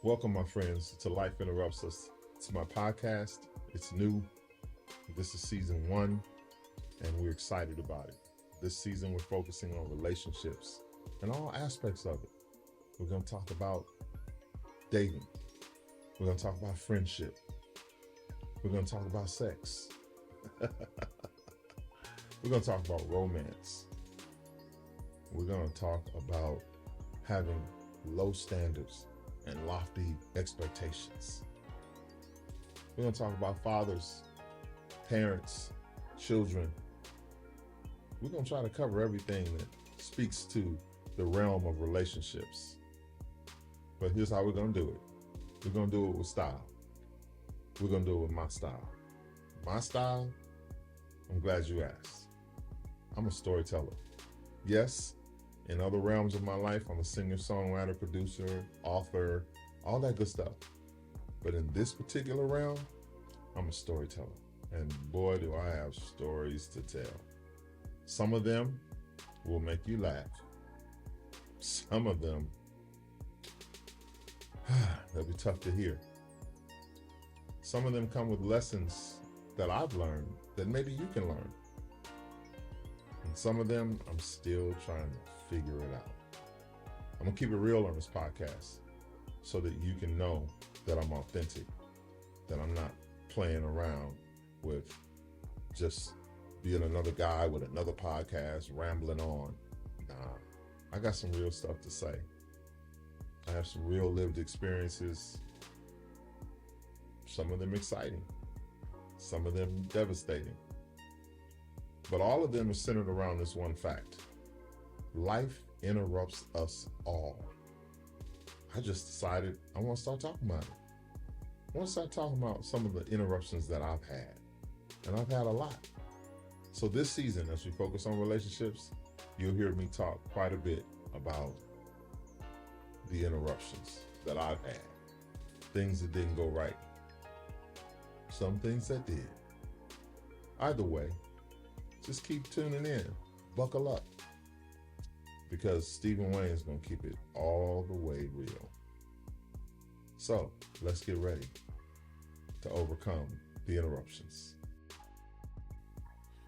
Welcome, my friends, to Life Interrupts Us. It's my podcast. It's new. This is season one, and we're excited about it. This season, we're focusing on relationships and all aspects of it. We're going to talk about dating. We're going to talk about friendship. We're going to talk about sex. We're going to talk about romance. We're going to talk about having low standards and lofty expectations. We're going to talk about fathers, parents, children. We're going to try to cover everything that speaks to the realm of relationships. But here's how we're going to do it. We're going to do it with style. We're going to do it with my style. My style? I'm glad you asked. I'm a storyteller. Yes, in other realms of my life, I'm a singer, songwriter, producer, author, all that good stuff. But in this particular realm, I'm a storyteller. And boy, do I have stories to tell. Some of them will make you laugh. Some of them, they'll be tough to hear. Some of them come with lessons that I've learned that maybe you can learn. And some of them, I'm still trying to figure it out. I'm going to keep it real on this podcast so that you can know that I'm authentic, that I'm not playing around with just being another guy with another podcast, rambling on. Nah, I got some real stuff to say. I have some real lived experiences, some of them exciting, some of them devastating. But all of them are centered around this one fact. Life interrupts us all. I just decided I want to start talking about it. I want to start talking about some of the interruptions that I've had. And I've had a lot. So this season, as we focus on relationships, you'll hear me talk quite a bit about the interruptions that I've had. Things that didn't go right. Some things that did. Either way, just keep tuning in. Buckle up. Because Stephen Wayne is going to keep it all the way real. So, let's get ready to overcome the interruptions.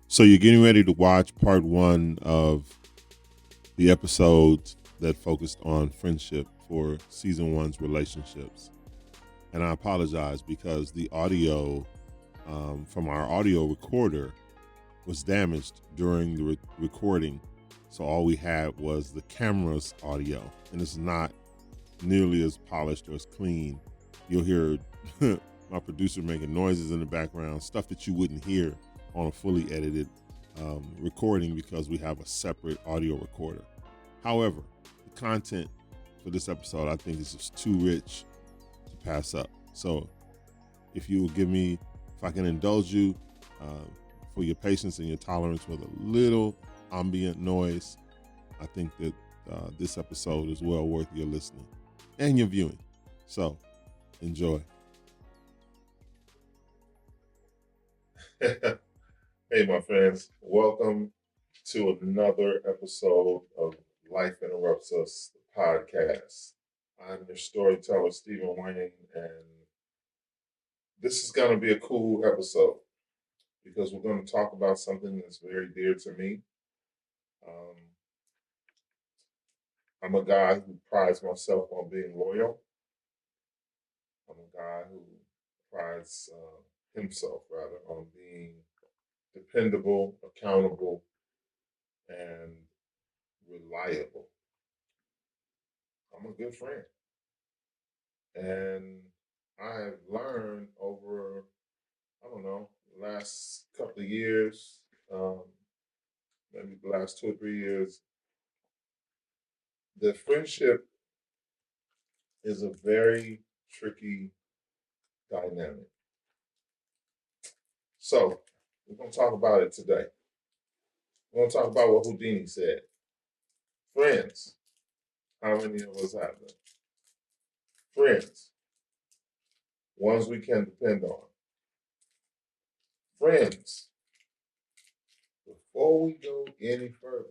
So you're getting ready to watch part one of the episodes that focused on friendship for season one's relationships. And I apologize because the audio from our audio recorder was damaged during the recording. So all we had was the camera's audio, and it's not nearly as polished or as clean. You'll hear my producer making noises in the background, stuff that you wouldn't hear on a fully edited recording because we have a separate audio recorder. However, the content for this episode, I think, is just too rich to pass up. So if you will give me, if I can indulge you for your patience and your tolerance with a little ambient noise, I think that this episode is well worth your listening and your viewing. So enjoy. Hey, my friends, welcome to another episode of Life Interrupts Us, the podcast. I'm your storyteller, Stephen Wayne, and this is going to be a cool episode because we're going to talk about something that's very dear to me. I'm a guy who prides myself on being loyal. I'm a guy who prides himself, rather, on being dependable, accountable, and reliable. I'm a good friend. And I've learned over, I don't know, the last couple of years, maybe the last 2 or 3 years, that friendship is a very tricky dynamic. So we're going to talk about it today. We're going to talk about what Houdini said. Friends. How many of us have them? Friends. Ones we can depend on. Friends. Before we go any further,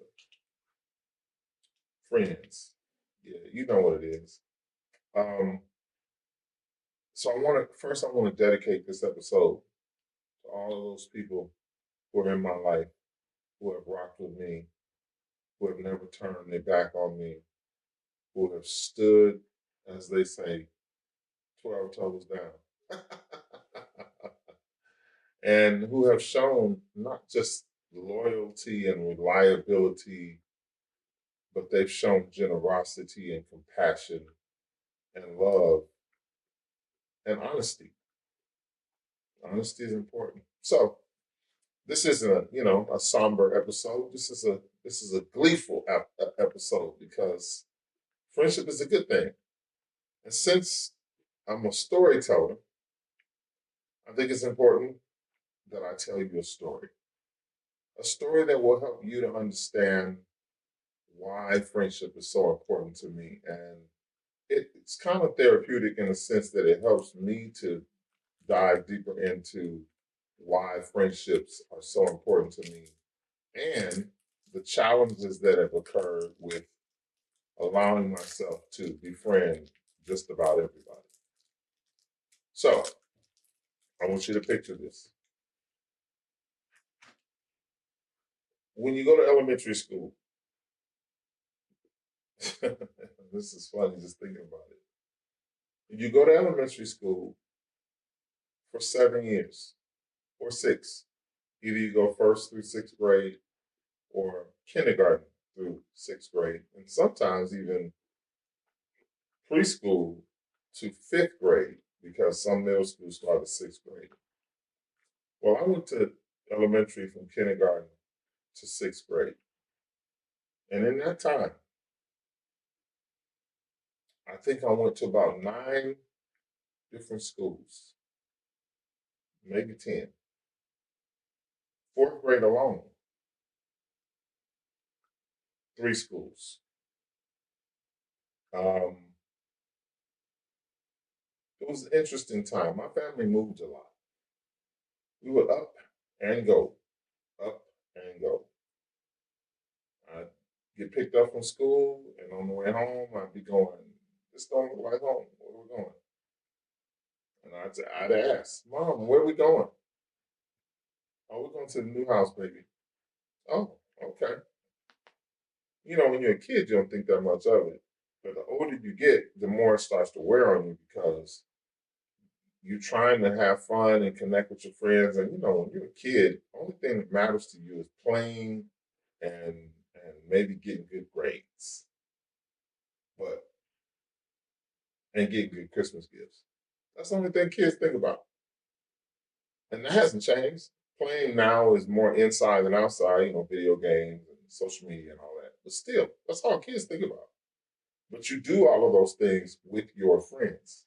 friends. Yeah, you know what it is. So I want to dedicate this episode to all of those people who are in my life, who have rocked with me, who have never turned their back on me, who have stood, as they say, 12 toes down, and who have shown not just loyalty and reliability, but they've shown generosity and compassion and love and honesty. Honesty is important. So this isn't a somber episode. This is a gleeful episode because friendship is a good thing. And since I'm a storyteller, I think it's important that I tell you a story that will help you to understand why friendship is so important to me. And it's kind of therapeutic in the sense that it helps me to dive deeper into why friendships are so important to me and the challenges that have occurred with allowing myself to befriend just about everybody. So I want you to picture this. When you go to elementary school, this is funny just thinking about it. You go to elementary school for 7 years or 6. Either you go first through 6th grade or kindergarten through 6th grade, and sometimes even preschool to 5th grade because some middle schools start at 6th grade. Well, I went to elementary from kindergarten to 6th grade. And in that time, I think I went to about 9 different schools, maybe 10. 4th grade alone, 3 schools. It was an interesting time. My family moved a lot. We would up and go, up and go. I'd get picked up from school, and on the way home, I'd be going, this don't look like home. Where are we going? And I'd ask, Mom, where are we going? Oh, we're going to the new house, baby. Oh, okay. You know, when you're a kid, you don't think that much of it. But the older you get, the more it starts to wear on you because you're trying to have fun and connect with your friends. And, when you're a kid, the only thing that matters to you is playing and maybe getting good grades. And getting good Christmas gifts. That's the only thing kids think about. And that hasn't changed. Playing now is more inside than outside, video games and social media and all that. But still, that's all kids think about. But you do all of those things with your friends.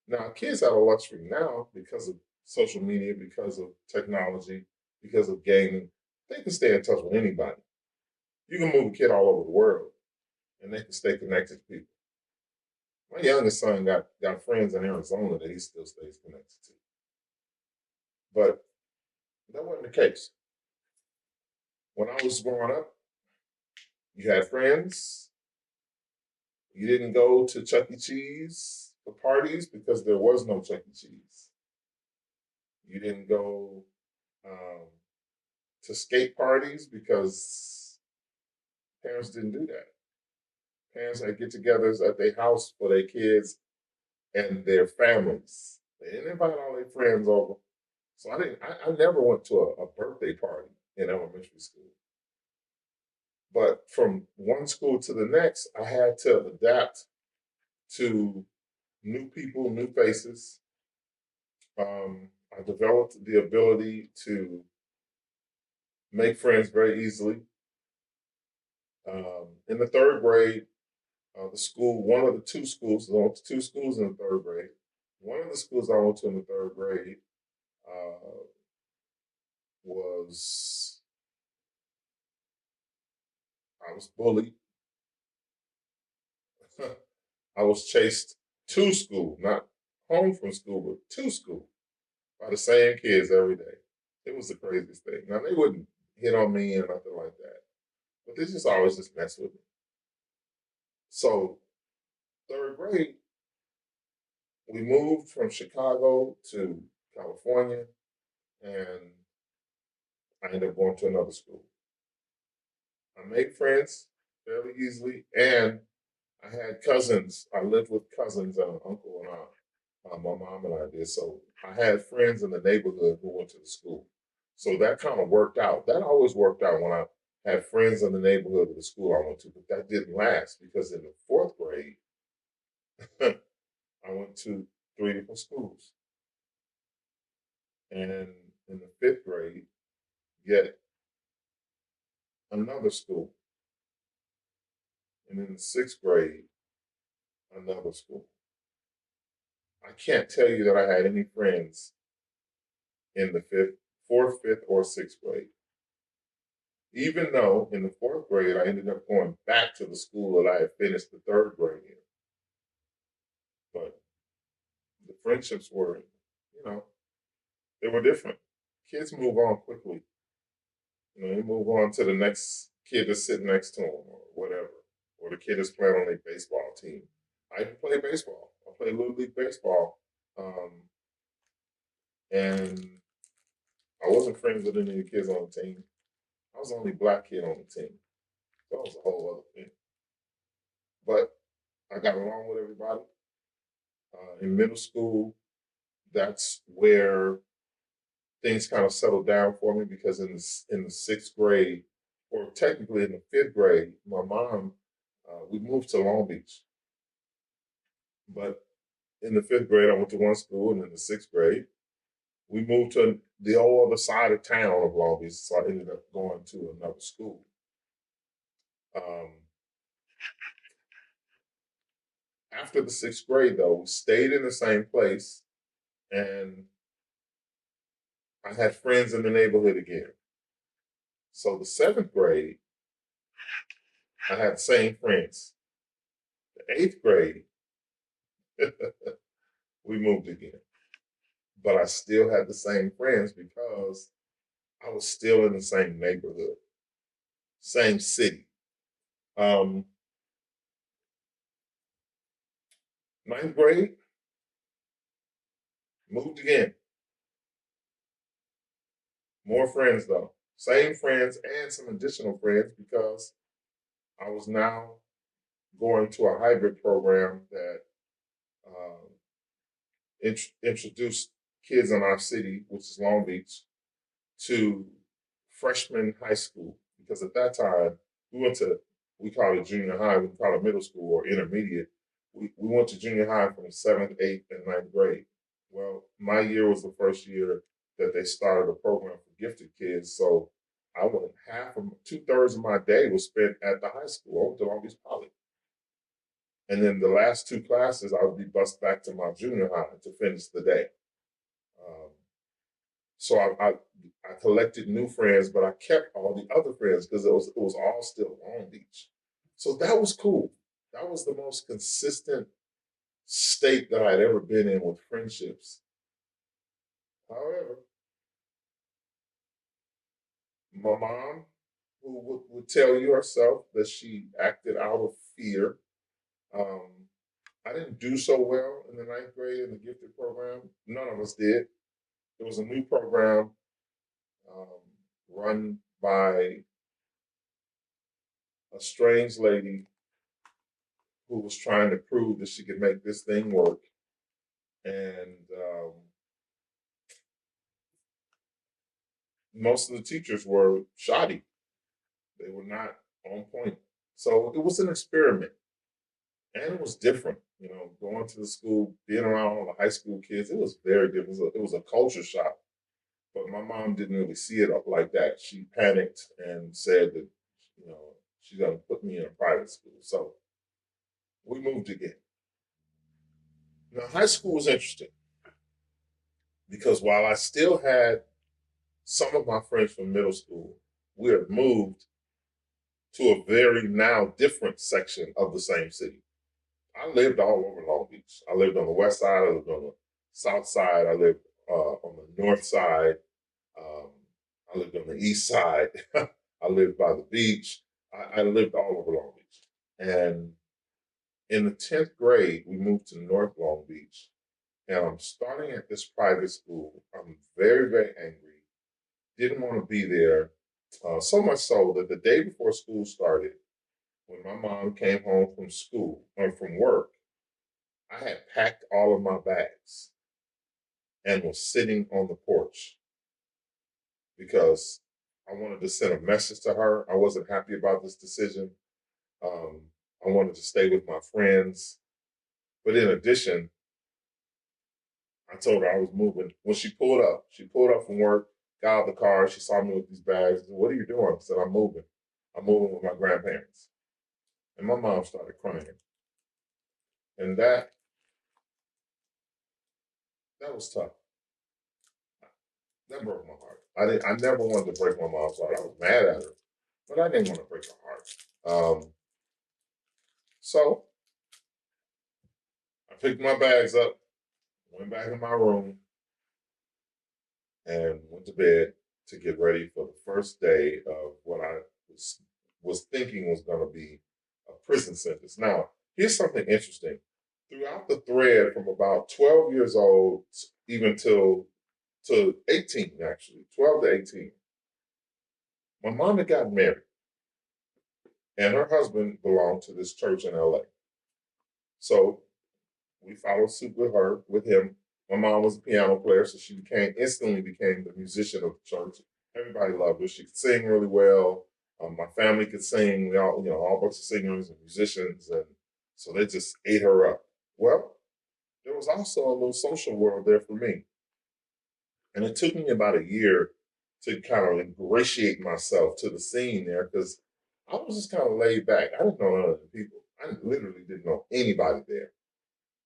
Now, kids have a luxury now because of social media, because of technology, because of gaming. They can stay in touch with anybody. You can move a kid all over the world, and they can stay connected to people. My youngest son got friends in Arizona that he still stays connected to. But that wasn't the case. When I was growing up, you had friends. You didn't go to Chuck E. Cheese for parties because there was no Chuck E. Cheese. You didn't go to skate parties because parents didn't do that. Parents had get-togethers at their house for their kids and their families. They didn't invite all their friends over. So I never went to a birthday party in elementary school. But from one school to the next, I had to adapt to new people, new faces. I developed the ability to make friends very easily. In the 3rd grade, one of the 2 schools, I went to 2 schools in the 3rd grade. One of the schools I went to in the 3rd grade I was bullied. I was chased to school, not home from school, but to school by the same kids every day. It was the craziest thing. Now, they wouldn't hit on me or nothing like that, but they just always just mess with me. So 3rd grade, we moved from Chicago to California, and I ended up going to another school. I made friends fairly easily, and I had cousins. I lived with cousins and an uncle and aunt. My mom and I did. So I had friends in the neighborhood who went to the school. So that kind of worked out. That always worked out when I had friends in the neighborhood of the school I went to. But that didn't last because in the fourth grade, I went to 3 different schools. And in the fifth grade, yet another school. And in the sixth grade, another school. I can't tell you that I had any friends in the fourth, fifth, or sixth grade. Even though in the fourth grade, I ended up going back to the school that I had finished the third grade in. But the friendships were, they were different. Kids move on quickly. They move on to the next kid that's sitting next to them or whatever, or the kid that's playing on a baseball team. I even play baseball. I play Little League Baseball. And I wasn't friends with any of the kids on the team. I was the only black kid on the team. That was a whole other thing. But I got along with everybody. In middle school, that's where things kind of settled down for me because in the sixth grade, or technically in the fifth grade, my mom, we moved to Long Beach. But in the fifth grade, I went to one school, and in the sixth grade, we moved to the whole other side of town of Long Beach, so I ended up going to another school. After the sixth grade, though, we stayed in the same place, and I had friends in the neighborhood again. So the seventh grade, I had the same friends. The eighth grade, we moved again. But I still had the same friends because I was still in the same neighborhood, same city. Ninth grade, moved again. More friends though. Same friends and some additional friends because I was now going to a hybrid program that introduced kids in our city, which is Long Beach, to freshman high school. Because at that time, we call it junior high, we call it middle school or intermediate. We went to junior high from 7th, 8th, and 9th grade. Well, my year was the first year that they started a program for gifted kids. So I went 2/3 of my day was spent at the high school. I went to Long Beach Poly. And then the last two classes, I would be bused back to my junior high to finish the day. So I collected new friends, but I kept all the other friends because it was all still Long Beach. So that was cool. That was the most consistent state that I'd ever been in with friendships. However, my mom, who would tell you herself that she acted out of fear. I didn't do so well in the 9th grade in the gifted program. None of us did. It was a new program run by a strange lady who was trying to prove that she could make this thing work. And most of the teachers were shoddy. They were not on point. So it was an experiment. And it was different, going to the school, being around all the high school kids. It was very different. It was a culture shock. But my mom didn't really see it up like that. She panicked and said that, she's going to put me in a private school. So we moved again. Now, high school was interesting because while I still had some of my friends from middle school, we had moved to a very now different section of the same city. I lived all over Long Beach. I lived on the west side. I lived on the south side. I lived on the north side. I lived on the east side. I lived by the beach. I lived all over Long Beach. And in the 10th grade, we moved to North Long Beach. and I'm starting at this private school. I'm very, very angry. Didn't want to be there. So much so that the day before school started, when my mom came home from school or from work, I had packed all of my bags and was sitting on the porch because I wanted to send a message to her. I wasn't happy about this decision. I wanted to stay with my friends. But in addition, I told her I was moving. When she pulled up from work, got out of the car, she saw me with these bags. What are you doing? I said, I'm moving. I'm moving with my grandparents. And my mom started crying. And that was tough. That broke my heart. I never wanted to break my mom's heart. I was mad at her, but I didn't want to break her heart. So I picked my bags up, went back in my room, and went to bed to get ready for the first day of what I was thinking was going to be a prison sentence. Now, here's something interesting. Throughout the thread from about 12 years old, even to 18, actually, 12 to 18, my mom had gotten married, and her husband belonged to this church in LA. So we followed suit with him. My mom was a piano player, so she instantly became the musician of the church. Everybody loved her. She could sing really well. My family could sing. We all, all bunch of singers and musicians, and so they just ate her up. Well, there was also a little social world there for me, and it took me about a year to kind of ingratiate myself to the scene there because I was just kind of laid back. I didn't know none of the people. I literally didn't know anybody there.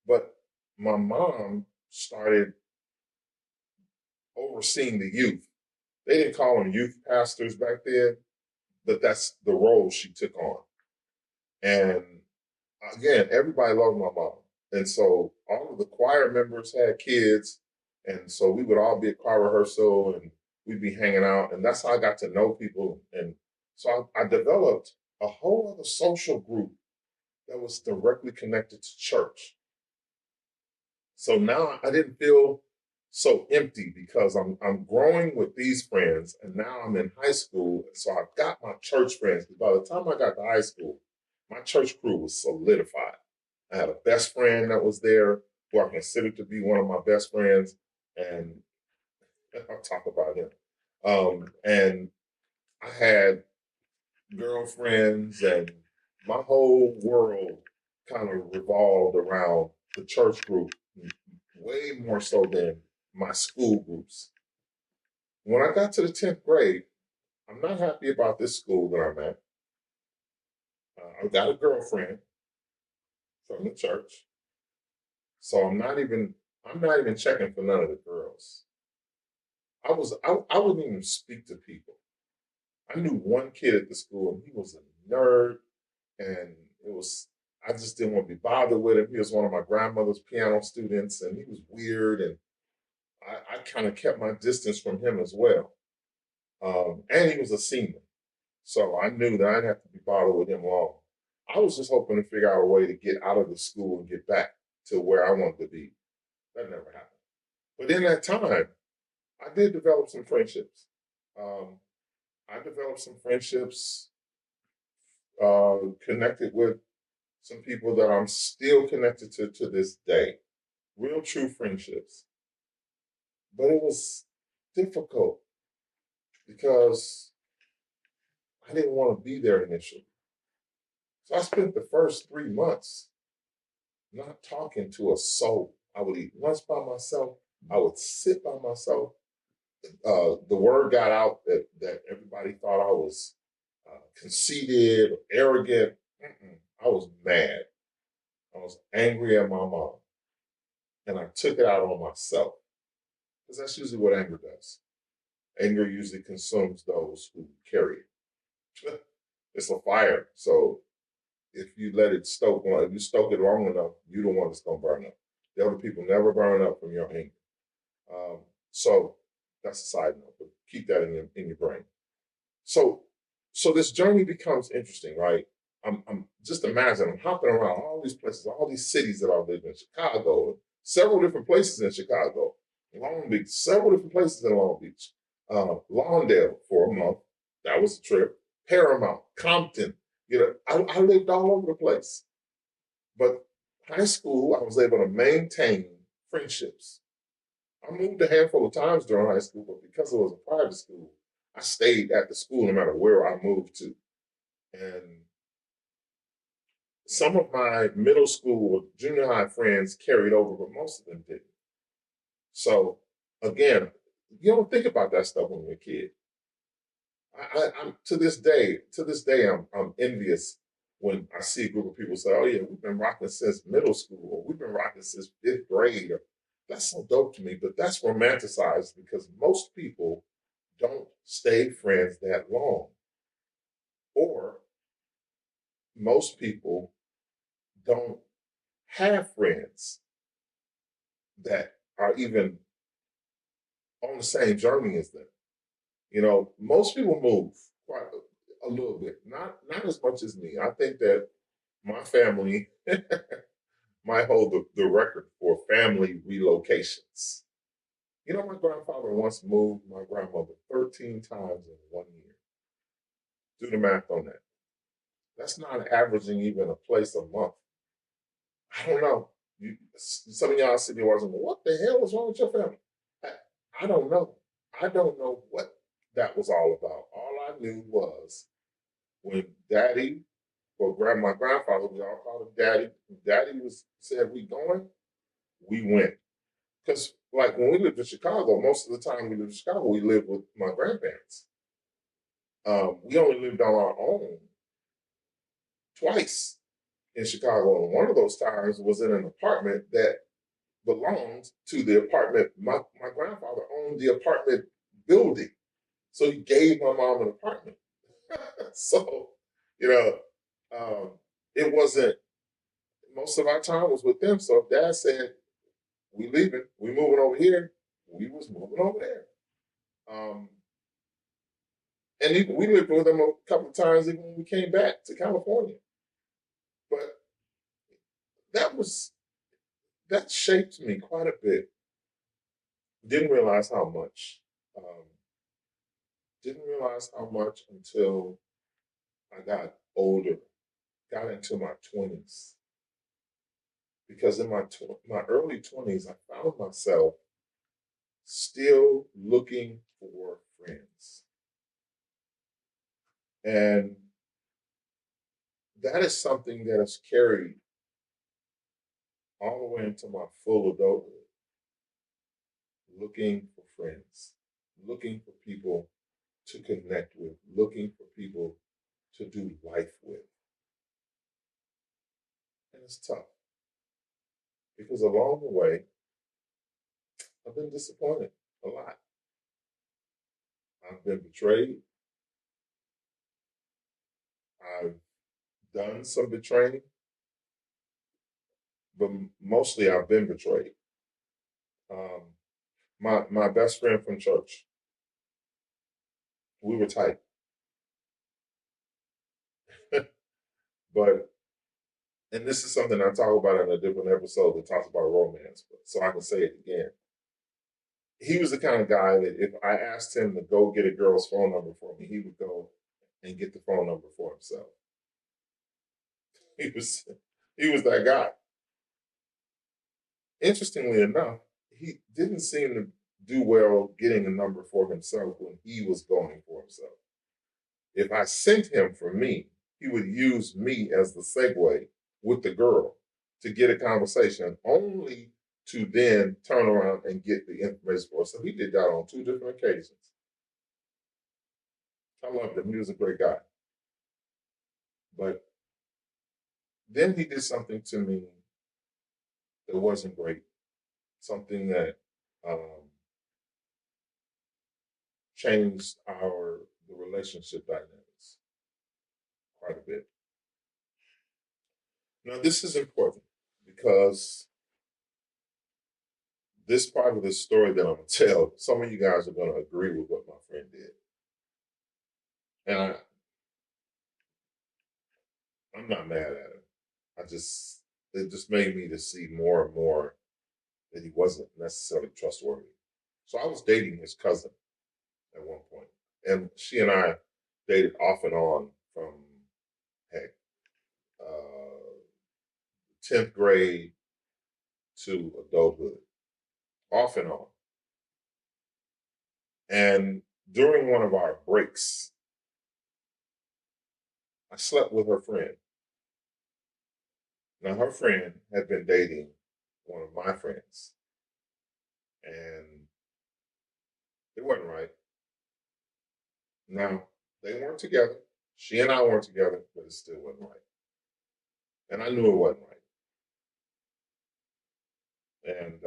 But my mom started overseeing the youth. They didn't call them youth pastors back then, but that's the role she took on. And again, everybody loved my mom. And so all of the choir members had kids. And so we would all be at choir rehearsal and we'd be hanging out. And that's how I got to know people. And so I developed a whole other social group that was directly connected to church. So now I didn't feel so empty because I'm growing with these friends, and now I'm in high school. So I've got my church friends. By the time I got to high school, my church crew was solidified. I had a best friend that was there who I considered to be one of my best friends, and I'll talk about him. And I had girlfriends, and my whole world kind of revolved around the church group, way more so than my school groups. When I got to the 10th grade, I'm not happy about this school that I'm at. I got a girlfriend from the church, so I'm not even checking for none of the girls. I wouldn't even speak to people. I knew one kid at the school, and he was a nerd, and I just didn't want to be bothered with him. He was one of my grandmother's piano students, and he was weird, and I kind of kept my distance from him as well. And he was a senior, so I knew that I'd have to be bothered with him long. I was just hoping to figure out a way to get out of the school and get back to where I wanted to be. That never happened. But in that time, I did develop some friendships. I developed some friendships, connected with some people that I'm still connected to this day. Real true friendships. But it was difficult because I didn't want to be there initially. So I spent the first 3 months not talking to a soul. I would eat lunch by myself. I would sit by myself. The word got out that everybody thought I was conceited or arrogant. I was mad. I was angry at my mom. And I took it out on myself. Because that's usually what anger does. Anger usually consumes those who carry it. It's a fire. So if you let it stoke, if you stoke it long enough, you're the one that's going to burn up. The other people never burn up from your anger. So that's a side note, but keep that in your brain. So this journey becomes interesting, right? I'm just imagine I'm hopping around all these places, all these cities that I've lived in, Chicago, several different places in Chicago, Long Beach, several different places in Long Beach, Lawndale for a month. That was a trip. Paramount, Compton. I lived all over the place. But high school, I was able to maintain friendships. I moved a handful of times during high school, but because it was a private school, I stayed at the school no matter where I moved to. And some of my middle school or junior high friends carried over, but most of them didn't. So again, you don't think about that stuff when you're a kid. I'm to this day, I'm envious when I see a group of people say, "Oh yeah, we've been rocking since middle school, or we've been rocking since fifth grade." Or, that's so dope to me, but that's romanticized because most people don't stay friends that long, or most people don't have friends that are even on the same journey as them. Most people move quite a little bit, not as much as me. I think that my family might hold the record for family relocations. My grandfather once moved my grandmother 13 times in 1 year. Do the math on that. That's not averaging even a place a month. I don't know. Some of y'all sitting there watching, what the hell is wrong with your family? I don't know. I don't know what that was all about. All I knew was when Daddy or my grandfather, we all called him Daddy. When Daddy said we going, we went. Because like when we lived in Chicago, most of the time we lived in Chicago, we lived with my grandparents. We only lived on our own twice in Chicago, and one of those times was in an apartment that belonged to the apartment. My grandfather owned the apartment building, so he gave my mom an apartment. So, you know, it wasn't, most of our time was with them. So if Dad said, we leaving, we moving over here, we was moving over there. And even, we lived with them a couple of times even when we came back to California. But that that shaped me quite a bit. Didn't realize how much. Um, didn't realize how much until I got older, got into my 20s. Because in my early 20s, I found myself still looking for friends. And that is something that has carried all the way into my full adulthood. Looking for friends, looking for people to connect with, looking for people to do life with. And it's tough because along the way, I've been disappointed a lot. I've been betrayed. I've done some betraying, but mostly I've been betrayed. Um, my best friend from church, we were tight, but and this is something I talk about in a different episode that talks about romance, but so I can say it again. He was the kind of guy that if I asked him to go get a girl's phone number for me, he would go and get the phone number for himself. He was he was that guy. Interestingly enough, he didn't seem to do well getting a number for himself when he was going for himself. If I sent him for me, he would use me as the segue with the girl to get a conversation, only to then turn around and get the information for us. So he did that on 2 different occasions. I loved him. He was a great guy. But then he did something to me that wasn't great, something that changed the relationship dynamics quite a bit. Now, this is important because this part of the story that I'm going to tell, some of you guys are going to agree with what my friend did. And I'm not mad at him. It just made me to see more and more that he wasn't necessarily trustworthy. So I was dating his cousin at one point, and she and I dated off and on from, heck, 10th grade to adulthood, off and on. And during one of our breaks, I slept with her friend. Now, her friend had been dating one of my friends, and it wasn't right. Now, they weren't together. She and I weren't together, but it still wasn't right. And I knew it wasn't right. And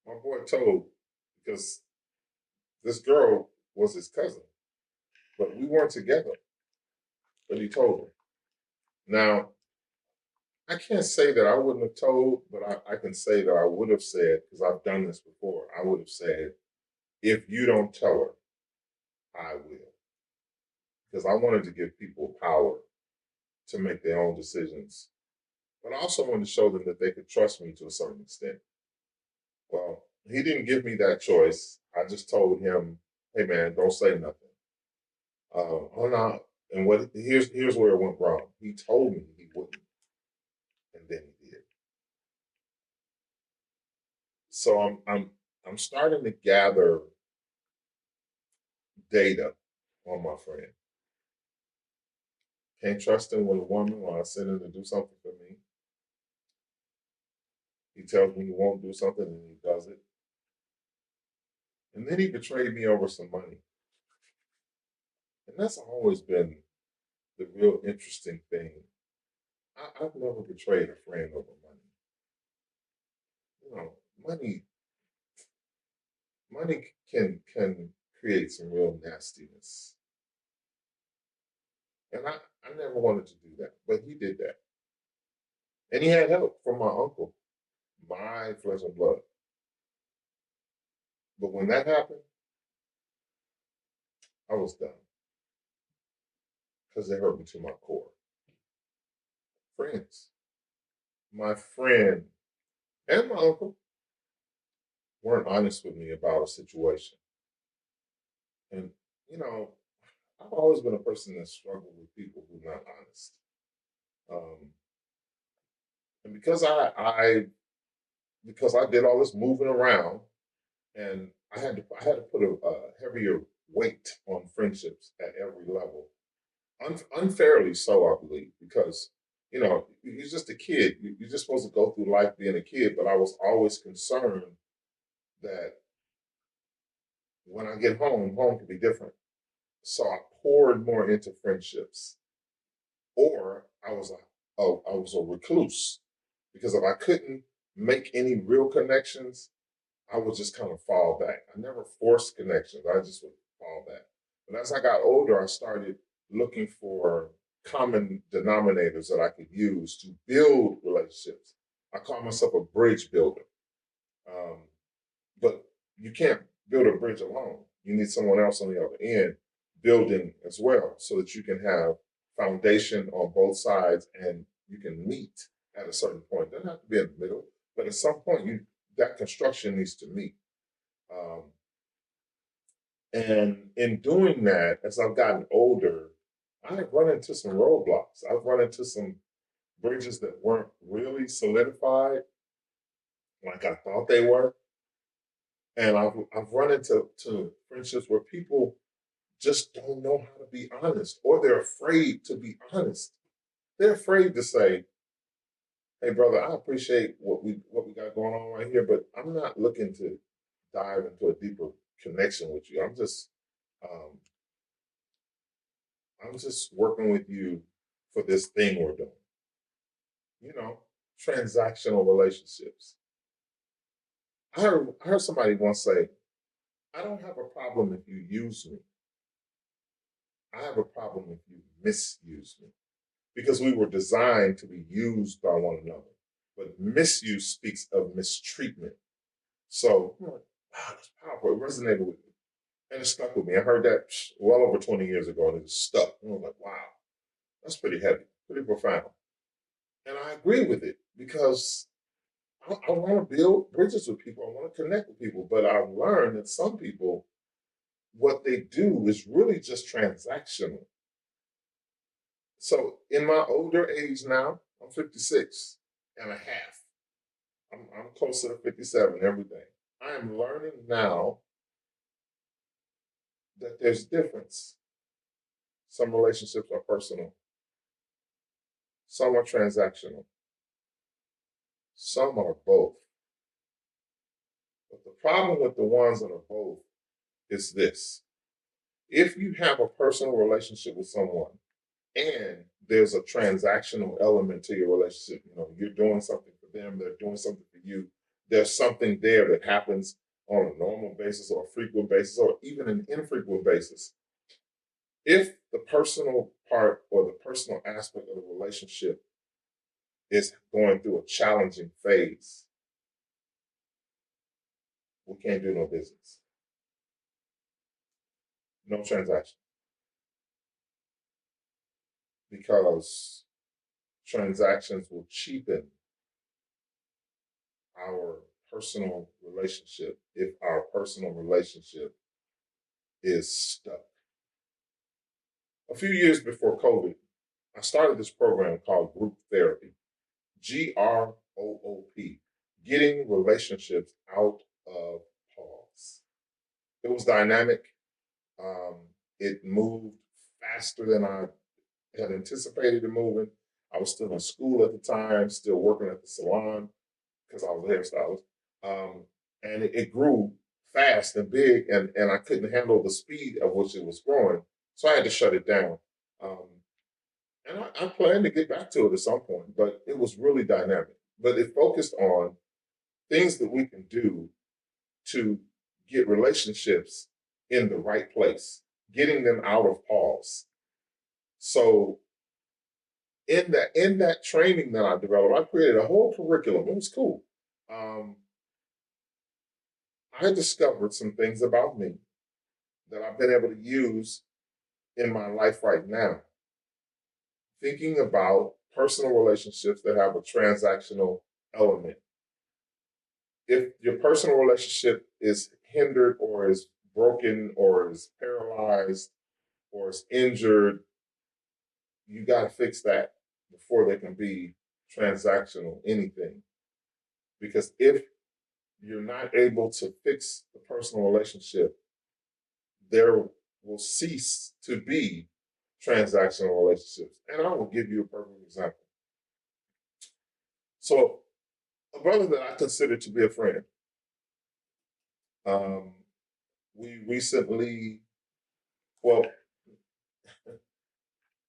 my boy told, because this girl was his cousin, but we weren't together. But he told her. Now, I can't say that I wouldn't have told, but I can say that I would have said, because I've done this before, I would have said, if you don't tell her, I will. Because I wanted to give people power to make their own decisions. But I also wanted to show them that they could trust me to a certain extent. Well, he didn't give me that choice. I just told him, hey man, don't say nothing. Oh no. And here's where it went wrong. He told me he wouldn't. And then he did. So I'm starting to gather data on my friend. Can't trust him with a woman when I send him to do something for me. He tells me he won't do something and he does it. And then he betrayed me over some money. And that's always been the real interesting thing. I've never betrayed a friend over money. You know, money can create some real nastiness. And I never wanted to do that, but he did that. And he had help from my uncle, my flesh and blood. But when that happened, I was done. Because it hurt me to my core. Friends. My friend and my uncle weren't honest with me about a situation. And, you know, I've always been a person that struggled with people who are not honest. And because I did all this moving around, and I had to put a heavier weight on friendships at every level, unfairly so, I believe, because you know you're just a kid. You're just supposed to go through life being a kid. But I was always concerned that when I get home could be different. So I poured more into friendships, or I was a recluse, because if I couldn't make any real connections, I would just kind of fall back. I never forced connections. I just would fall back. But as I got older, I started looking for common denominators that I could use to build relationships. I call myself a bridge builder. But you can't build a bridge alone. You need someone else on the other end building as well, so that you can have foundation on both sides and you can meet at a certain point. It doesn't have to be in the middle, but at some point that construction needs to meet. And in doing that, as I've gotten older, I've run into some roadblocks. I've run into some bridges that weren't really solidified like I thought they were. And I've run into friendships where people just don't know how to be honest, or they're afraid to be honest. They're afraid to say, hey brother, I appreciate what we got going on right here, but I'm not looking to dive into a deeper connection with you. I'm just working with you for this thing we're doing. You know, transactional relationships. I heard somebody once say, I don't have a problem if you use me. I have a problem if you misuse me. Because we were designed to be used by one another. But misuse speaks of mistreatment. So, wow, that's powerful. It resonated with me. And it stuck with me. I heard that well over 20 years ago, and it just stuck. And I was like, wow, that's pretty heavy, pretty profound. And I agree with it because I want to build bridges with people. I want to connect with people. But I've learned that some people, what they do is really just transactional. So in my older age now, I'm 56 and a half. I'm closer to 57 every day. I am learning now that there's difference. Some relationships are personal. Some are transactional. Some are both. But the problem with the ones that are both is this. If you have a personal relationship with someone and there's a transactional element to your relationship, you're doing something for them, they're doing something for you, there's something there that happens on a normal basis or a frequent basis or even an infrequent basis. If the personal part or the personal aspect of the relationship is going through a challenging phase, we can't do no business. No transaction. Because transactions will cheapen our personal relationship if our personal relationship is stuck. A few years before COVID, I started this program called Group Therapy, GROOP, Getting Relationships Out of Pause. It was dynamic. It moved faster than I had anticipated it moving. I was still in school at the time, still working at the salon because I was a hairstylist. And it grew fast and big, and I couldn't handle the speed of which it was growing. So I had to shut it down. And I planned to get back to it at some point, but it was really dynamic. But it focused on things that we can do to get relationships in the right place, getting them out of pause. So in that training that I developed, I created a whole curriculum. It was cool. I discovered some things about me that I've been able to use in my life right now. Thinking about personal relationships that have a transactional element. If your personal relationship is hindered or is broken or is paralyzed or is injured, you got to fix that before there can be transactional anything. Because if you're not able to fix the personal relationship, there will cease to be transactional relationships. And I will give you a perfect example. So, a brother that I consider to be a friend, we recently, well,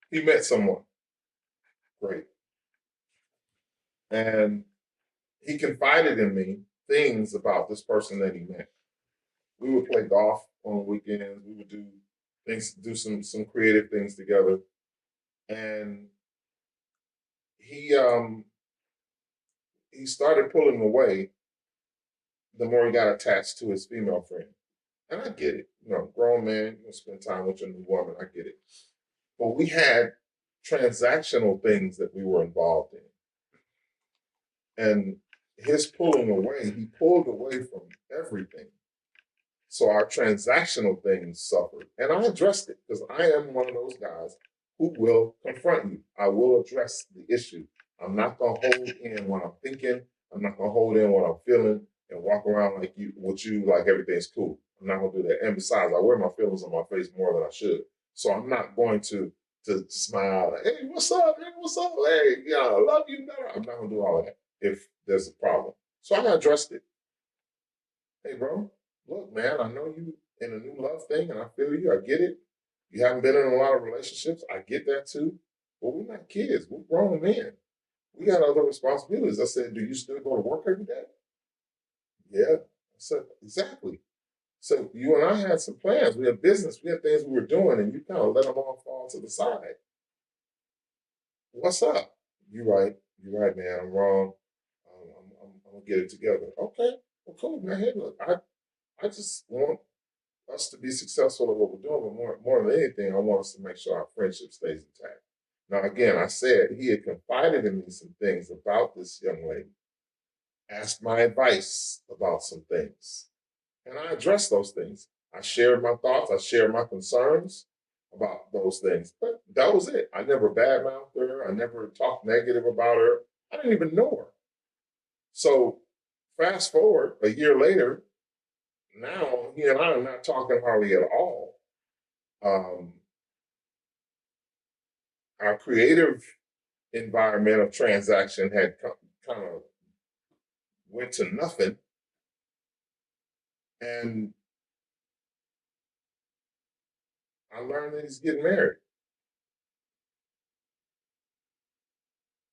he met someone great. And he confided in me things about this person that he met. We would play golf on weekends. We would do things, do some creative things together. And he started pulling away the more he got attached to his female friend. And I get it. Grown man, you spend time with your new woman. I get it. But we had transactional things that we were involved in. And his pulling away, he pulled away from everything. So our transactional things suffered. And I addressed it because I am one of those guys who will confront you. I will address the issue. I'm not going to hold in what I'm thinking. I'm not going to hold in what I'm feeling and walk around like everything's cool. I'm not going to do that. And besides, I wear my feelings on my face more than I should. So I'm not going to smile like, hey, what's up? Hey, what's up? Hey, I love you better. I'm not going to do all that if there's a problem. So I addressed it. Hey, bro, look, man, I know you in a new love thing, and I feel you. I get it. You haven't been in a lot of relationships. I get that too. But we're not kids. We're grown men. We got other responsibilities. I said, do you still go to work every day? Yeah. I said, exactly. So you and I had some plans. We had business. We had things we were doing, and you kind of let them all fall to the side. What's up? You're right. You're right, man. I'm wrong. I'm going to get it together. Okay. Well, cool, man. Hey, look, I just want us to be successful at what we're doing, but more than anything, I want us to make sure our friendship stays intact. Now, again, I said he had confided in me some things about this young lady, asked my advice about some things, and I addressed those things. I shared my thoughts, I shared my concerns about those things, but that was it. I never badmouthed her, I never talked negative about her. I didn't even know her. So, fast forward a year later, now he and I are not talking hardly at all. Our creative environment of transaction had kind of went to nothing. And I learned that he's getting married.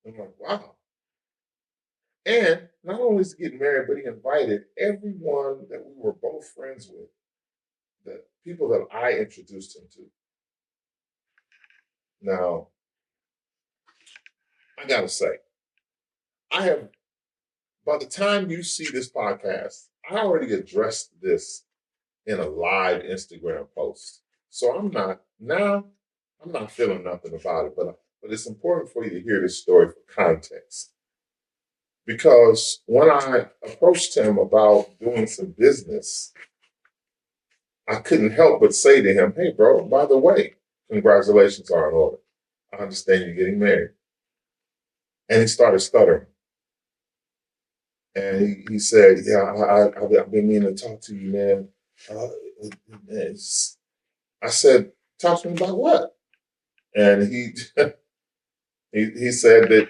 I'm like, wow. And not only is he getting married, but he invited everyone that we were both friends with, the people that I introduced him to. Now, I gotta say, I have, by the time you see this podcast, I already addressed this in a live Instagram post. So I'm not feeling nothing about it, but it's important for you to hear this story for context. Because when I approached him about doing some business, I couldn't help but say to him, hey, bro, by the way, congratulations are in order. I understand you're getting married. And he started stuttering. And he said, yeah, I've been meaning to talk to you, man. I said, talk to me about what? And he he said that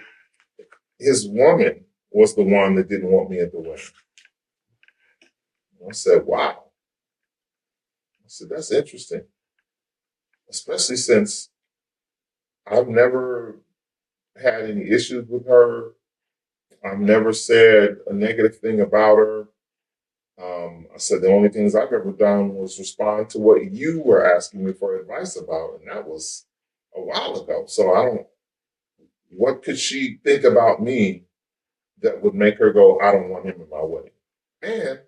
his woman was the one that didn't want me at the wedding. I said, wow. I said, that's interesting. Especially since I've never had any issues with her. I've never said a negative thing about her. I said the only things I've ever done was respond to what you were asking me for advice about, and that was a while ago. So what could she think about me that would make her go, I don't want him in my wedding? And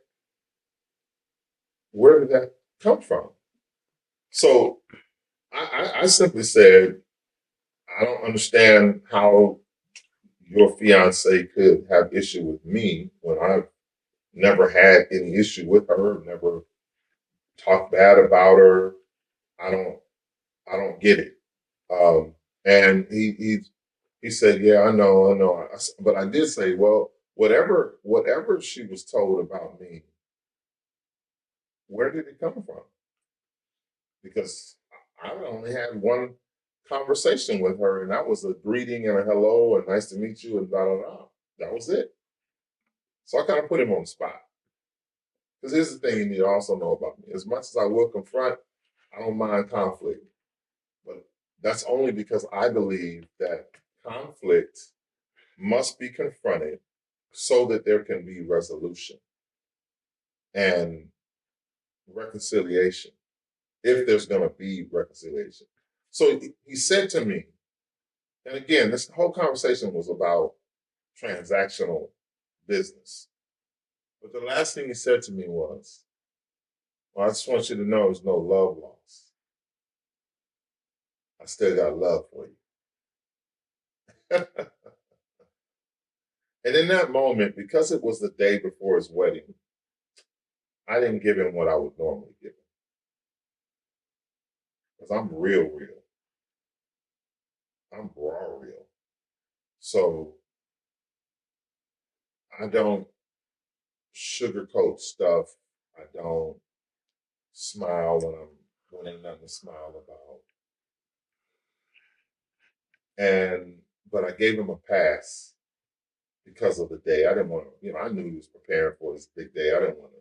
where did that come from? So I simply said, I don't understand how your fiance could have issue with me when I've never had any issue with her, never talked bad about her. I don't get it. And he said, yeah, I know. But I did say, well, whatever she was told about me, where did it come from? Because I only had one conversation with her, and that was a greeting and a hello and nice to meet you and blah blah blah. That was it. So I kind of put him on the spot. Because here's the thing you need to also know about me. As much as I will confront, I don't mind conflict. But that's only because I believe that conflict must be confronted so that there can be resolution and reconciliation, if there's going to be reconciliation. So he said to me, and again, this whole conversation was about transactional business. But the last thing he said to me was, well, I just want you to know there's no love lost. I still got love for you. And in that moment, because it was the day before his wedding, I didn't give him what I would normally give him. Because I'm real. I'm raw real. So I don't sugarcoat stuff. I don't smile when ain't nothing to smile about. But I gave him a pass because of the day. I didn't want to, I knew he was preparing for his big day. I didn't want to,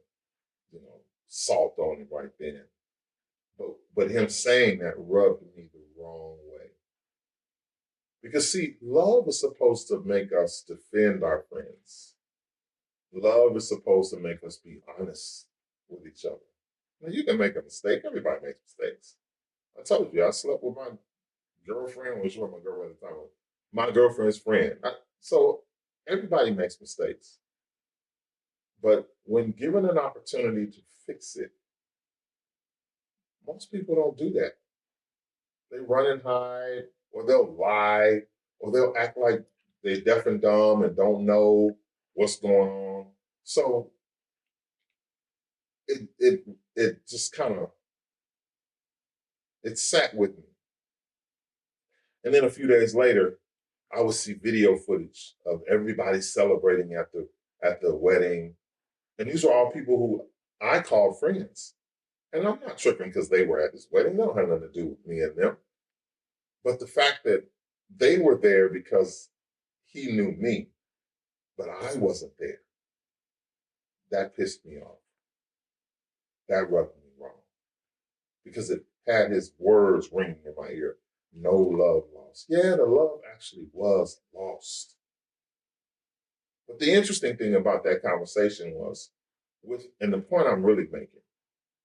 salt on him right then. But him saying that rubbed me the wrong way. Because see, love is supposed to make us defend our friends. Love is supposed to make us be honest with each other. Now you can make a mistake. Everybody makes mistakes. I told you, I slept with my girlfriend, which was my girlfriend at the time. My girlfriend's friend. So everybody makes mistakes. But when given an opportunity to fix it, most people don't do that. They run and hide, or they'll lie, or they'll act like they're deaf and dumb and don't know what's going on. So it just kind of it sat with me. And then a few days later, I would see video footage of everybody celebrating at the wedding. And these are all people who I called friends. And I'm not tripping because they were at this wedding. They don't have nothing to do with me and them. But the fact that they were there because he knew me, but I wasn't there, that pissed me off. That rubbed me wrong. Because it had his words ringing in my ear. No love lost. Yeah, the love actually was lost. But the interesting thing about that conversation was, and the point I'm really making,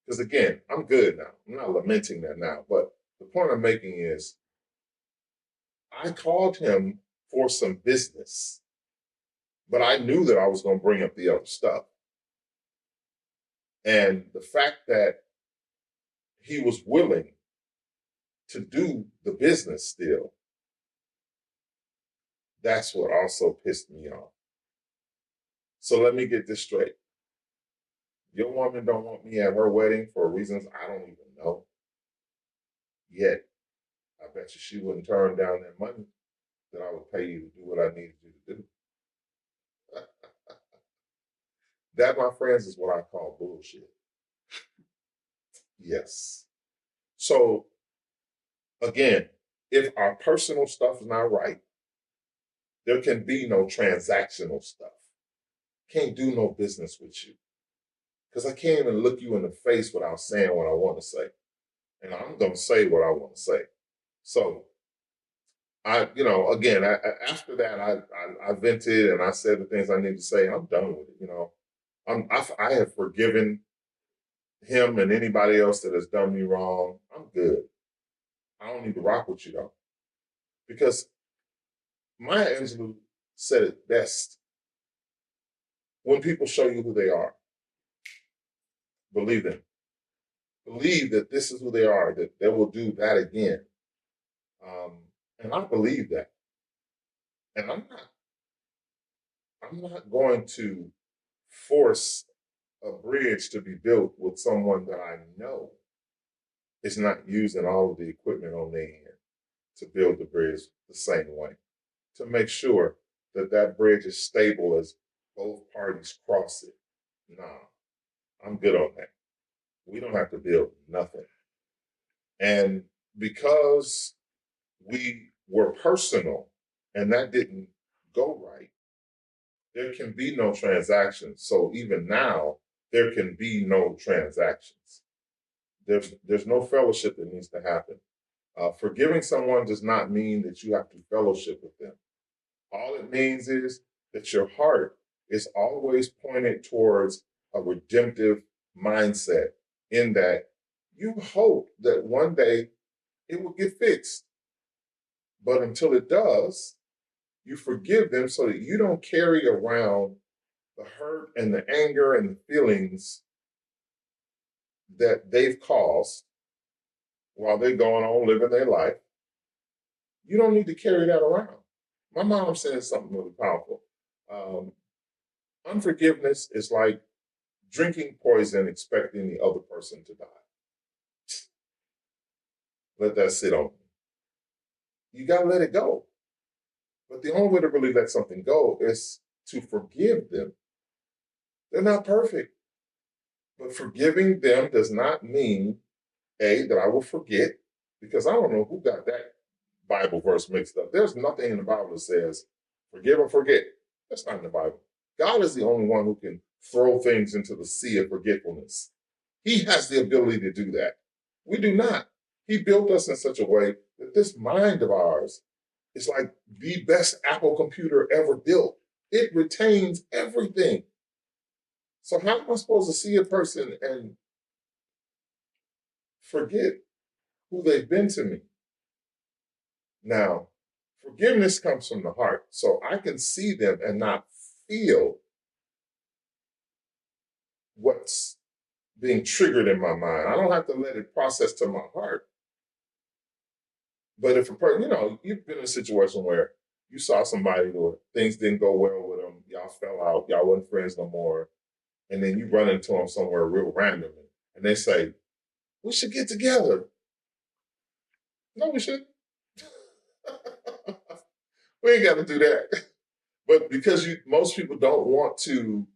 because again, I'm good now. I'm not lamenting that now, but the point I'm making is I called him for some business, but I knew that I was going to bring up the other stuff. And the fact that he was willing to do the business still, that's what also pissed me off. So let me get this straight. Your woman don't want me at her wedding for reasons I don't even know. Yet, I bet you she wouldn't turn down that money that I would pay you to do what I needed you to do. That, my friends, is what I call bullshit. Yes. So, again, if our personal stuff is not right, there can be no transactional stuff. Can't do no business with you. Because I can't even look you in the face without saying what I want to say. And I'm going to say what I want to say. So, again, after that, I vented and I said the things I need to say. I'm done with it. I have forgiven him and anybody else that has done me wrong. I'm good. I don't need to rock with you though, because Maya Angelou said it best. When people show you who they are, believe them. Believe that this is who they are, that they will do that again. And I believe that. And I'm not going to force a bridge to be built with someone that I know is not using all of the equipment on their end to build the bridge the same way, to make sure that that bridge is stable as both parties cross it. Nah, I'm good on that. We don't have to build nothing. And because we were personal and that didn't go right, there can be no transactions. So even now, there can be no transactions. There's no fellowship that needs to happen. Forgiving someone does not mean that you have to fellowship with them. All it means is that your heart is always pointed towards a redemptive mindset, in that you hope that one day it will get fixed. But until it does, you forgive them so that you don't carry around the hurt and the anger and the feelings that they've caused while they're going on living their life. You don't need to carry that around. My mom said something really powerful. Unforgiveness is like drinking poison expecting the other person to die. Let that sit on you. You got to let it go. But the only way to really let something go is to forgive them. They're not perfect. But forgiving them does not mean, that I will forget, because I don't know who got that Bible verse mixed up. There's nothing in the Bible that says, forgive and forget. That's not in the Bible. God is the only one who can throw things into the sea of forgetfulness. He has the ability to do that. We do not. He built us in such a way that this mind of ours is like the best Apple computer ever built. It retains everything. So how am I supposed to see a person and forget who they've been to me? Now, forgiveness comes from the heart. So I can see them and not feel what's being triggered in my mind. I don't have to let it process to my heart. But if a person, you've been in a situation where you saw somebody or things didn't go well with them, y'all fell out, y'all wasn't friends no more, and then you run into them somewhere real random, and they say, "We should get together." No, we shouldn't. We ain't got to do that. But because most people don't want to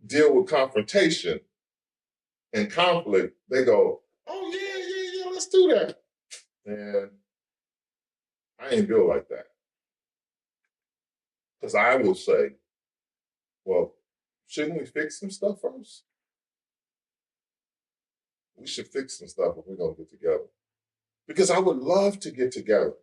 deal with confrontation and conflict, they go, "Oh yeah, let's do that." And I ain't built like that. Because I will say, well, shouldn't we fix some stuff first? We should fix some stuff if we're gonna get together. Because I would love to get together.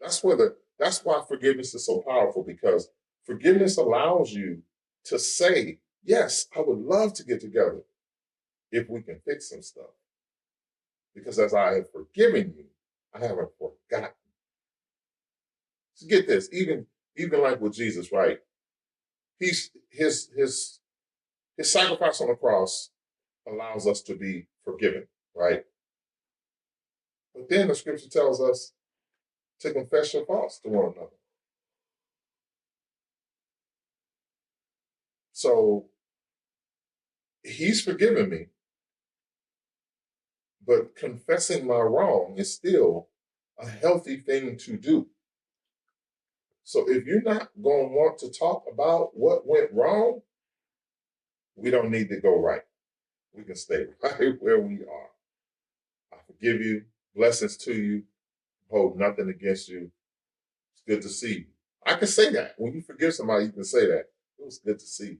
That's why forgiveness is so powerful, because forgiveness allows you to say, yes, I would love to get together if we can fix some stuff. Because as I have forgiven you, I haven't forgotten. So get this, even like with Jesus, right? His sacrifice on the cross allows us to be forgiven, right? But then the scripture tells us to confess your faults to one another. So he's forgiven me, but confessing my wrong is still a healthy thing to do. So if you're not going to want to talk about what went wrong, we don't need to go right. We can stay right where we are. I forgive you. Blessings to you. Hold nothing against you. It's good to see you. I can say that. When you forgive somebody, you can say that. It was good to see you.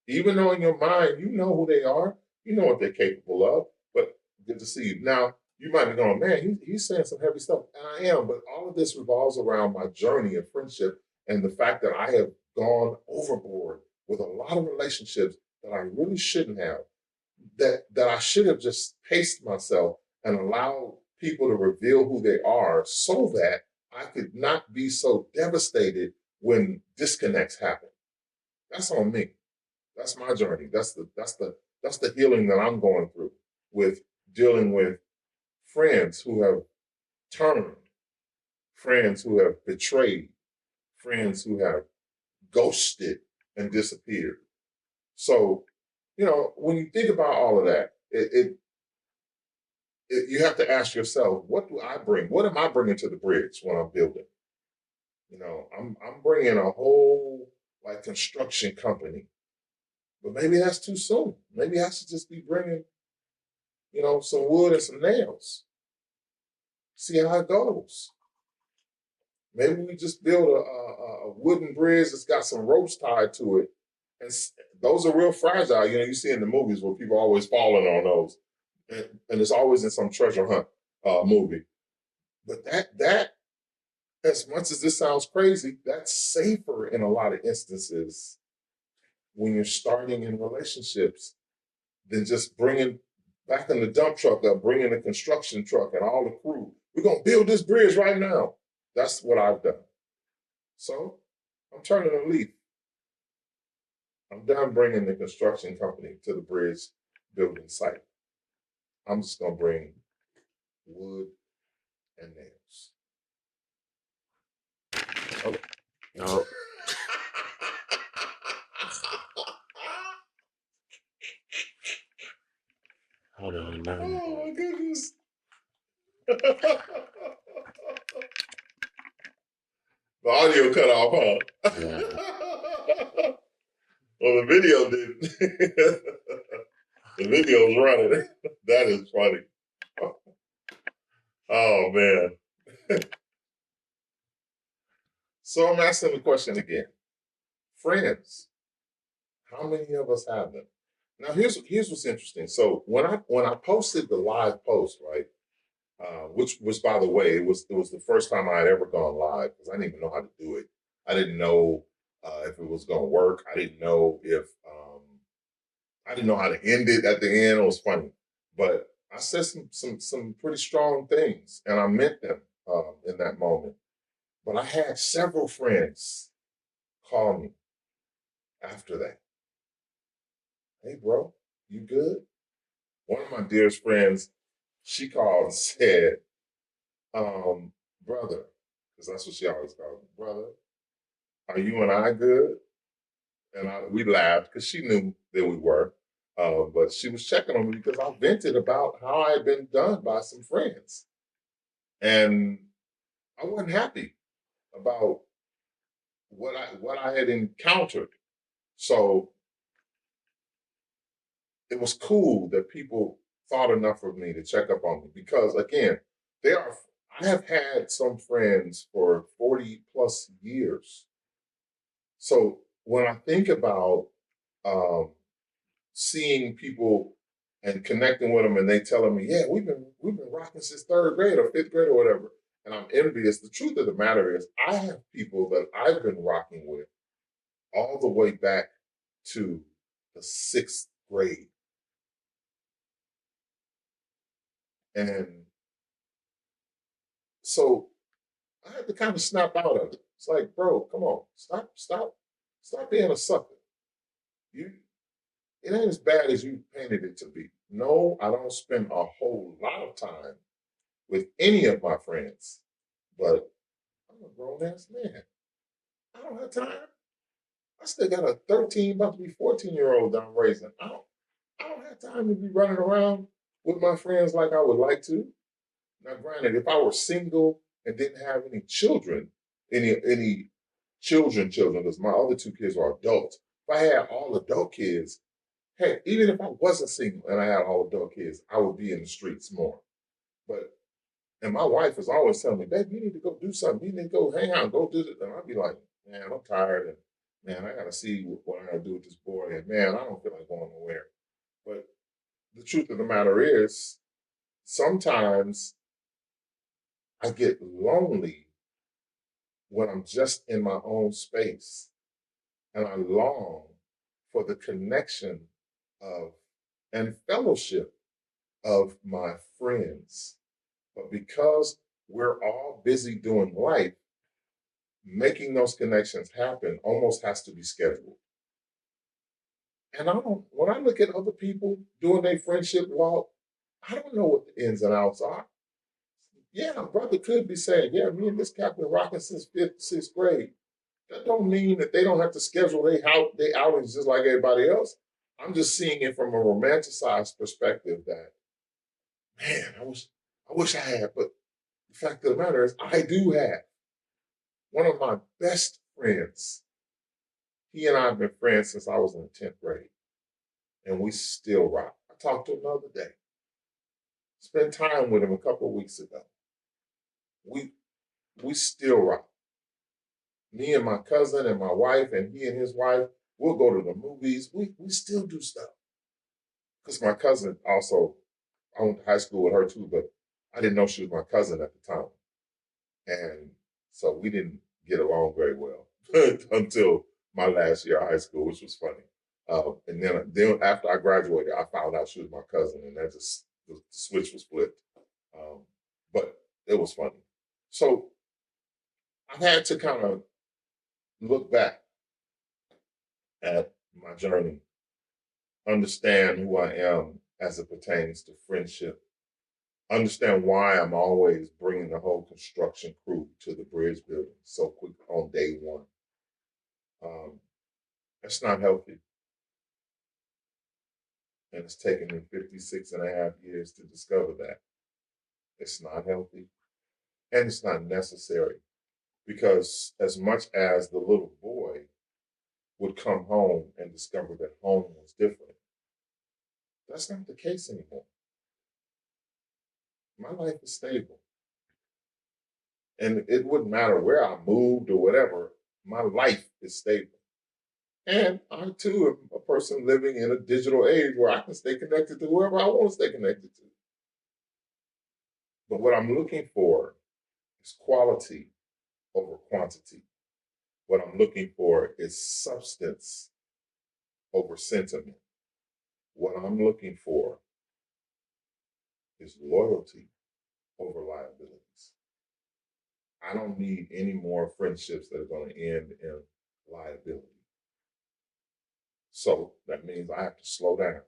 Even though in your mind, you know who they are. You know what they're capable of. But good to see you. Now, you might be going, man, he's saying some heavy stuff. And I am. But all of this revolves around my journey of friendship and the fact that I have gone overboard with a lot of relationships that I really shouldn't have. That I should have just paced myself and allowed people to reveal who they are so that I could not be so devastated when disconnects happen. That's on me. That's my journey. That's the healing that I'm going through with dealing with friends who have turned, friends who have betrayed, friends who have ghosted and disappeared. So, when you think about all of that, you have to ask yourself, what do I bring? What am I bringing to the bridge when I'm building? I'm bringing a whole construction company, but maybe that's too soon. Maybe I should just be bringing, some wood and some nails. See how it goes. Maybe we just build a wooden bridge that's got some ropes tied to it, and those are real fragile. You see in the movies where people are always falling on those, and it's always in some treasure hunt movie. But that, as much as this sounds crazy, that's safer in a lot of instances when you're starting in relationships than just bringing back in the dump truck up, bringing the construction truck and all the crew. We're going to build this bridge right now. That's what I've done. So I'm turning a leaf. I'm done bringing the construction company to the bridge building site. I'm just going to bring wood and nails. Oh, no. Hold on, no. Oh my goodness. The audio cut off, huh? Yeah. Well, the video didn't. The video's running. That is funny. Oh, man. So I'm asking the question again. Friends, how many of us have them? Now, here's what's interesting. So when I posted the live post, right, which was, by the way, it was the first time I had ever gone live because I didn't even know how to do it. I didn't know if it was going to work. I didn't know if I didn't know how to end it at the end. It was funny, but I said some pretty strong things, and I meant them in that moment. But I had several friends call me after that. Hey, bro, you good? One of my dearest friends, she called and said, brother, because that's what she always called me, brother, are you and I good? And we laughed because she knew that we were. But she was checking on me because I vented about how I had been done by some friends. And I wasn't happy about what I had encountered. So it was cool that people thought enough of me to check up on me because again, I have had some friends for 40 plus years. So when I think about seeing people and connecting with them and they telling me, yeah, we've been rocking since third grade or fifth grade or whatever, and I'm envious. The truth of the matter is I have people that I've been rocking with all the way back to the sixth grade. And so I had to kind of snap out of it. It's like, bro, come on, stop being a sucker. It ain't as bad as you painted it to be. No, I don't spend a whole lot of time with any of my friends, but I'm a grown ass man. I don't have time. I still got a 13, about to be 14-year-old that I'm raising. I don't have time to be running around with my friends like I would like to. Now, granted, if I were single and didn't have any children, any children, because my other two kids are adults. If I had all adult kids, heck, even if I wasn't single and I had all adult kids, I would be in the streets more. And my wife is always telling me, babe, you need to go do something. You need to go hang out and go do this. And I'd be like, man, I'm tired. And man, I got to see what I got to do with this boy. And man, I don't feel like going nowhere. But the truth of the matter is, sometimes I get lonely when I'm just in my own space. And I long for the connection of and fellowship of my friends. But because we're all busy doing life, making those connections happen almost has to be scheduled. And when I look at other people doing their friendship walk, I don't know what the ins and outs are. Yeah, my brother could be saying, yeah, me and this cat been rocking since fifth, sixth grade. That don't mean that they don't have to schedule their outings just like everybody else. I'm just seeing it from a romanticized perspective that, man, I wish I had, but the fact of the matter is I do have. One of my best friends, he and I have been friends since I was in the 10th grade, and we still rock. I talked to him the other day. Spent time with him a couple of weeks ago. We still rock. Me and my cousin and my wife and he and his wife, we'll go to the movies. We still do stuff. Because my cousin also, I went to high school with her too, but I didn't know she was my cousin at the time. And so we didn't get along very well until my last year of high school, which was funny. And then after I graduated, I found out she was my cousin, and that just the switch was flipped. But it was funny. So I've had to kind of look back at my journey, understand who I am as it pertains to friendship, understand why I'm always bringing the whole construction crew to the bridge building so quick on day one. That's not healthy. And it's taken me 56 and a half years to discover that. It's not healthy and it's not necessary, because as much as the little boy would come home and discover that home was different, that's not the case anymore. My life is stable. And it wouldn't matter where I moved or whatever, my life is stable. And I too am a person living in a digital age where I can stay connected to whoever I want to stay connected to. But what I'm looking for is quality over quantity. What I'm looking for is substance over sentiment. What I'm looking for is loyalty over liabilities. I don't need any more friendships that are going to end in liability. So that means I have to slow down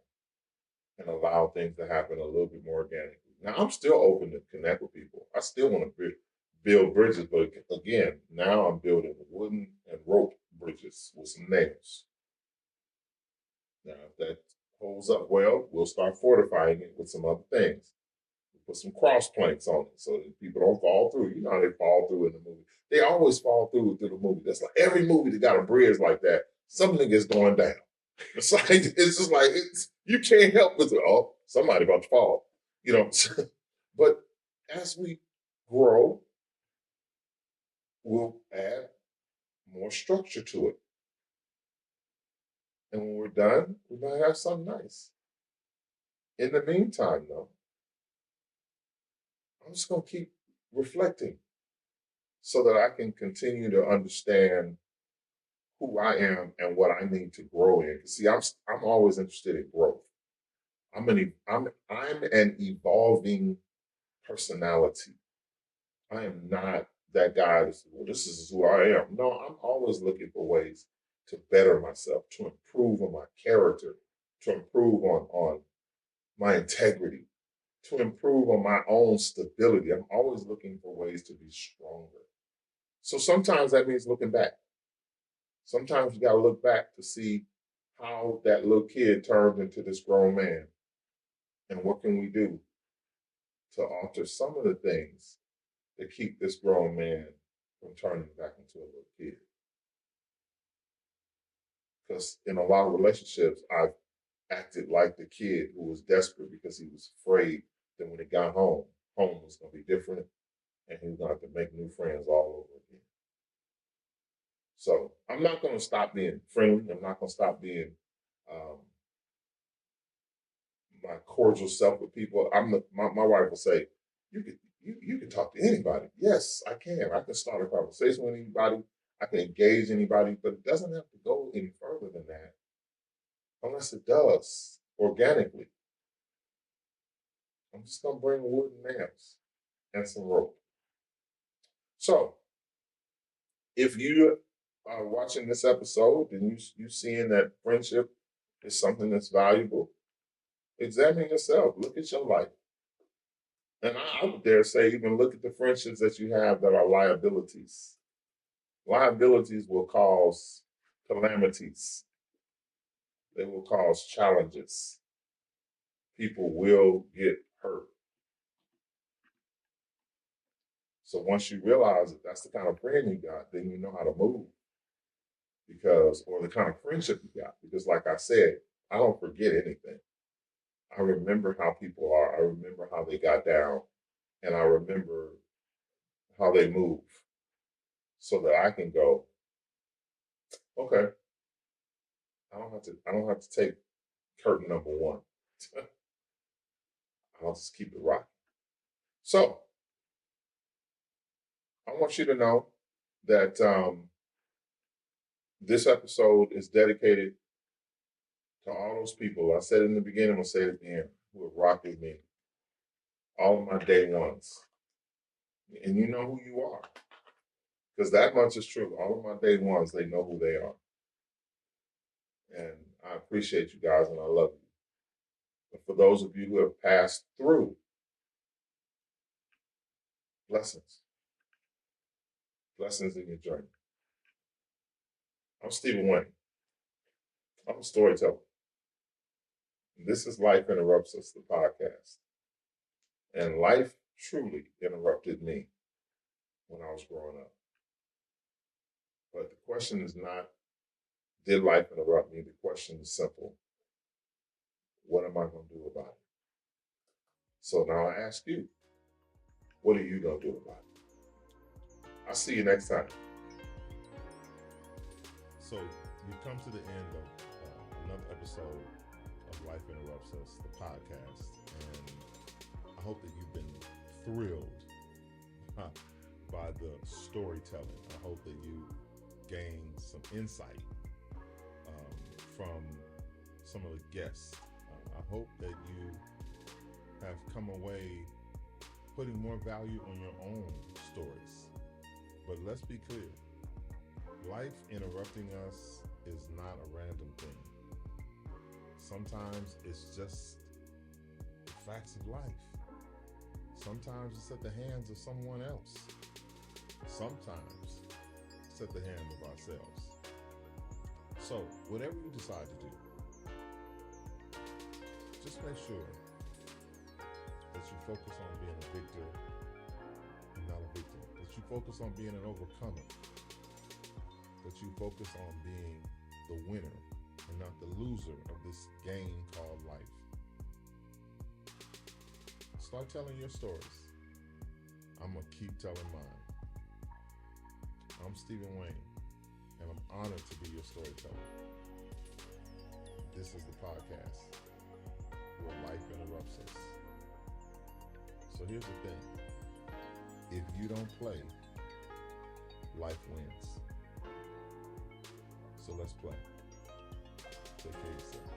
and allow things to happen a little bit more organically. Now, I'm still open to connect with people. I still want to build bridges, but again, now I'm building wooden and rope bridges with some nails. Now, if that holds up well, we'll start fortifying it with some other things. We'll put some cross planks on it so that people don't fall through. You know how they fall through in the movie. They always fall through the movie. That's like every movie that got a bridge like that, something is going down. It's like it's just like you can't help but oh, somebody about to fall. You know, but as we grow, we'll add more structure to it. And when we're done, we might have something nice. In the meantime, though, I'm just going to keep reflecting so that I can continue to understand who I am and what I need to grow in. Because see, I'm always interested in growth. I'm an evolving personality. I am not that guy that's, well, this is who I am. No, I'm always looking for ways to better myself, to improve on my character, to improve on my integrity, to improve on my own stability. I'm always looking for ways to be stronger. So sometimes that means looking back. Sometimes you got to look back to see how that little kid turned into this grown man. And what can we do to alter some of the things that keep this grown man from turning back into a little kid? Because in a lot of relationships, I've acted like the kid who was desperate because he was afraid that when he got home was going to be different and he was going to have to make new friends all over again. So I'm not going to stop being friendly. I'm not going to stop being my cordial self with people. My wife will say, you can talk to anybody. Yes, I can. I can start a conversation with anybody. I can engage anybody, but it doesn't have to go any further than that unless it does organically. I'm just going to bring wood and nails and some rope. So if you are watching this episode and you seeing that friendship is something that's valuable, examine yourself. Look at your life. And I would dare say, even look at the friendships that you have that are liabilities. Liabilities will cause calamities. They will cause challenges. People will get hurt. So once you realize that that's the kind of friend you got, then you know how to move. Or the kind of friendship you got. Because like I said, I don't forget anything. I remember how people are. I remember how they got down. And I remember how they move. So that I can go, okay, I don't have to take curtain number one. I'll just keep it rocking. So I want you to know that this episode is dedicated to all those people. I said it in the beginning, I'll say it again, who have rocked with me. All of my day ones. And you know who you are. Because that much is true. All of my day ones, they know who they are. And I appreciate you guys and I love you. But for those of you who have passed through, blessings. Blessings in your journey. I'm Stephen Wayne. I'm a storyteller. This is Life Interrupts Us, the podcast. And life truly interrupted me when I was growing up. But the question is not, did life interrupt me? The question is simple. What am I going to do about it? So now I ask you, what are you going to do about it? I'll see you next time. So we've come to the end of another episode of Life Interrupts Us, the podcast. And I hope that you've been thrilled by the storytelling. I hope that you gained some insight from some of the guests. I hope that you have come away putting more value on your own stories. But let's be clear. Life interrupting us is not a random thing. Sometimes it's just the facts of life. Sometimes it's at the hands of someone else. Sometimes it's at the hand of ourselves. So, whatever you decide to do, just make sure that you focus on being a victor and not a victim. That you focus on being an overcomer. That you focus on being the winner and not the loser of this game called life. Start telling your stories. I'm going to keep telling mine. I'm Stephen Wayne, and I'm honored to be your storyteller. This is the podcast where life interrupts us. So here's the thing. If you don't play, life wins. So let's play. Take care of yourself.